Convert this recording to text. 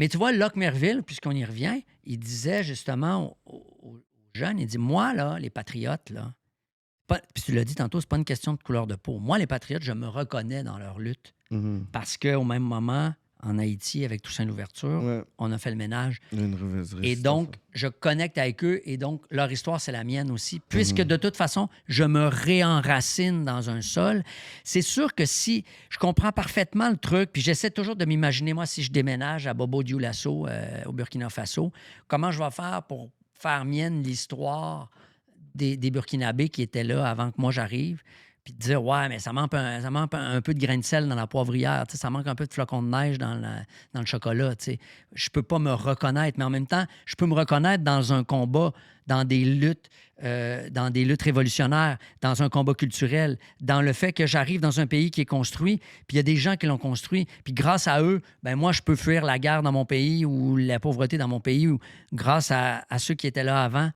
Mais tu vois, Locke Merville, puisqu'on y revient, il disait justement aux jeunes, il dit, moi, là, les patriotes, là, puis tu l'as dit tantôt, c'est pas une question de couleur de peau. Moi, les patriotes, je me reconnais dans leur lutte. Mhm. Parce qu'au même moment, en Haïti, avec Toussaint Louverture, Ouais. on a fait le ménage. Il y a une Et résistance. donc, je connecte avec eux et donc, leur histoire, c'est la mienne aussi. Puisque Mhm. de toute façon, je me réenracine dans un sol. C'est sûr que si je comprends parfaitement le truc, puis j'essaie toujours de m'imaginer, moi, si je déménage à Bobo Dioulasso, au Burkina Faso, comment je vais faire pour faire mienne l'histoire des Burkinabés qui étaient là avant que moi j'arrive, puis de dire, ouais, mais ça manque un peu de grain de sel dans la poivrière, tu sais, ça manque un peu de flocons de neige dans le chocolat. Tu sais. Je peux pas me reconnaître, mais en même temps, je peux me reconnaître dans un combat, dans des luttes révolutionnaires, dans un combat culturel, dans le fait que j'arrive dans un pays qui est construit, puis il y a des gens qui l'ont construit, puis grâce à eux, ben moi, je peux fuir la guerre dans mon pays ou la pauvreté dans mon pays, ou grâce à ceux qui étaient là avant,